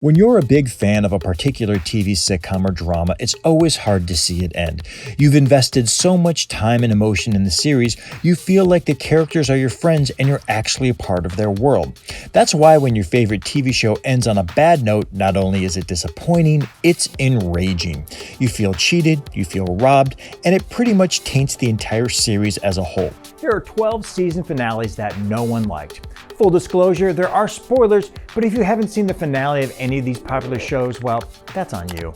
When you're a big fan of a particular TV sitcom or drama, it's always hard to see it end. You've invested so much time and emotion in the series, you feel like the characters are your friends and you're actually a part of their world. That's why when your favorite TV show ends on a bad note, not only is it disappointing, it's enraging. You feel cheated, you feel robbed, and it pretty much taints the entire series as a whole. There are 12 season finales that no one liked. Full disclosure, there are spoilers, but if you haven't seen the finale of any of these popular shows, well, that's on you.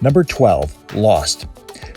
Number 12. Lost.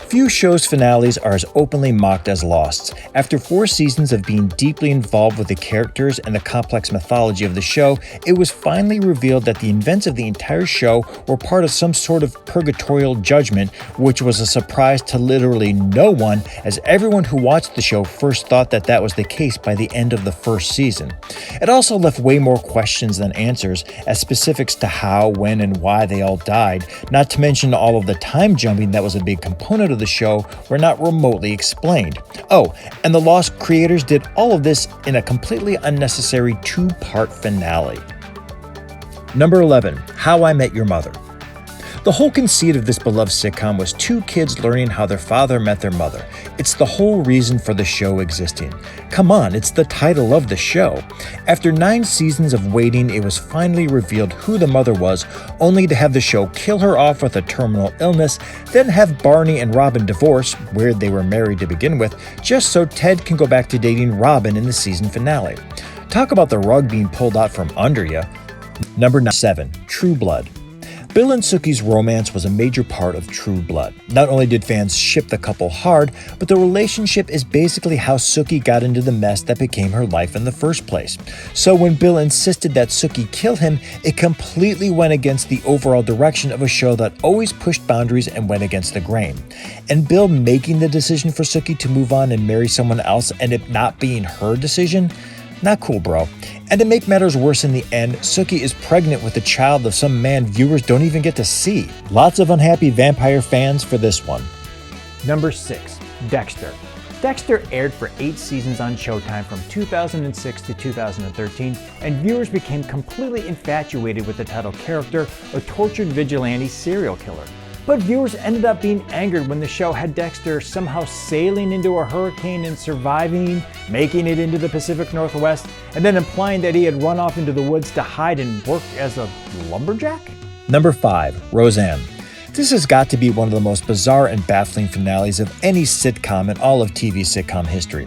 Few shows' finales are as openly mocked as Lost's. After 4 seasons of being deeply involved with the characters and the complex mythology of the show, it was finally revealed that the events of the entire show were part of some sort of purgatorial judgment, which was a surprise to literally no one, as everyone who watched the show first thought that that was the case by the end of the first season. It also left way more questions than answers, as specifics to how, when, and why they all died, not to mention all of the time jumping that was a big component of the show, were not remotely explained. Oh, and the Lost creators did all of this in a completely unnecessary 2-part finale. Number 11. How I Met Your Mother. The whole conceit of this beloved sitcom was 2 kids learning how their father met their mother. It's the whole reason for the show existing. Come on, it's the title of the show. After 9 seasons of waiting, it was finally revealed who the mother was, only to have the show kill her off with a terminal illness, then have Barney and Robin divorce, where they were married to begin with, just so Ted can go back to dating Robin in the season finale. Talk about the rug being pulled out from under you. Number 7. True Blood. Bill and Sookie's romance was a major part of True Blood. Not only did fans ship the couple hard, but the relationship is basically how Sookie got into the mess that became her life in the first place. So when Bill insisted that Sookie kill him, it completely went against the overall direction of a show that always pushed boundaries and went against the grain. And Bill making the decision for Sookie to move on and marry someone else and it not being her decision? Not cool, bro. And to make matters worse in the end, Sookie is pregnant with a child of some man viewers don't even get to see. Lots of unhappy vampire fans for this one. Number 6. Dexter. Dexter aired for 8 seasons on Showtime from 2006 to 2013, and viewers became completely infatuated with the title character, a tortured vigilante serial killer. But viewers ended up being angered when the show had Dexter somehow sailing into a hurricane and surviving, making it into the Pacific Northwest, and then implying that he had run off into the woods to hide and work as a lumberjack? Number 5. Roseanne. This has got to be one of the most bizarre and baffling finales of any sitcom in all of TV sitcom history.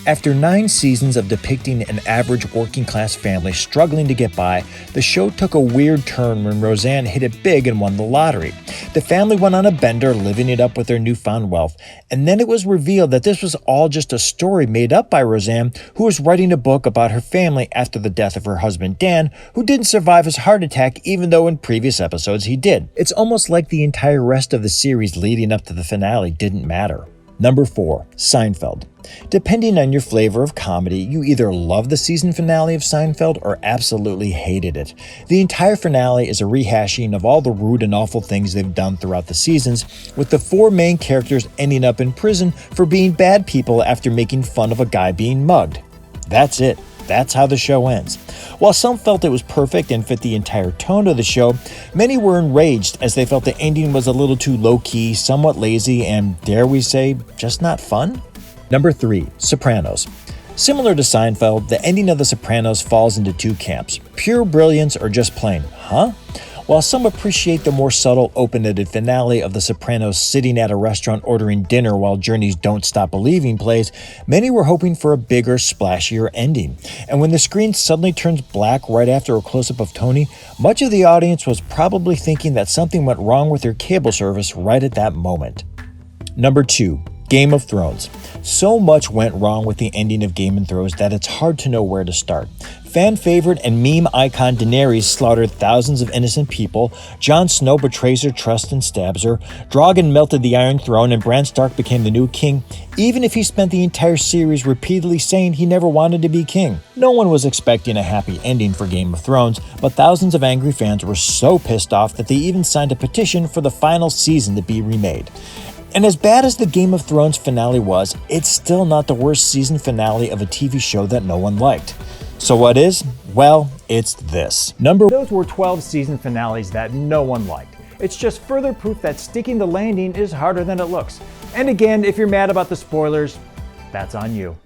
After 9 seasons of depicting an average working-class family struggling to get by, the show took a weird turn when Roseanne hit it big and won the lottery. The family went on a bender, living it up with their newfound wealth, and then it was revealed that this was all just a story made up by Roseanne, who was writing a book about her family after the death of her husband Dan, who didn't survive his heart attack even though in previous episodes he did. It's almost like the entire rest of the series leading up to the finale didn't matter. Number 4. Seinfeld. Depending on your flavor of comedy, you either love the season finale of Seinfeld or absolutely hated it. The entire finale is a rehashing of all the rude and awful things they've done throughout the seasons, with the 4 main characters ending up in prison for being bad people after making fun of a guy being mugged. That's it. That's how the show ends. While some felt it was perfect and fit the entire tone of the show, many were enraged as they felt the ending was a little too low-key, somewhat lazy, and, dare we say, just not fun? Number 3. Sopranos. Similar to Seinfeld, the ending of The Sopranos falls into 2 camps: pure brilliance or just plain, huh? While some appreciate the more subtle, open-ended finale of The Sopranos sitting at a restaurant ordering dinner while Journey's Don't Stop Believing plays, many were hoping for a bigger, splashier ending. And when the screen suddenly turns black right after a close-up of Tony, much of the audience was probably thinking that something went wrong with their cable service right at that moment. Number 2. Game of Thrones. So much went wrong with the ending of Game of Thrones that it's hard to know where to start. Fan favorite and meme icon Daenerys slaughtered thousands of innocent people, Jon Snow betrays her trust and stabs her, Drogon melted the Iron Throne and Bran Stark became the new king, even if he spent the entire series repeatedly saying he never wanted to be king. No one was expecting a happy ending for Game of Thrones, but thousands of angry fans were so pissed off that they even signed a petition for the final season to be remade. And as bad as the Game of Thrones finale was, it's still not the worst season finale of a TV show that no one liked. So what is? Well, It's this. Those were 12 season finales that no one liked. It's just further proof that sticking the landing is harder than it looks. And again, if you're mad about the spoilers, that's on you.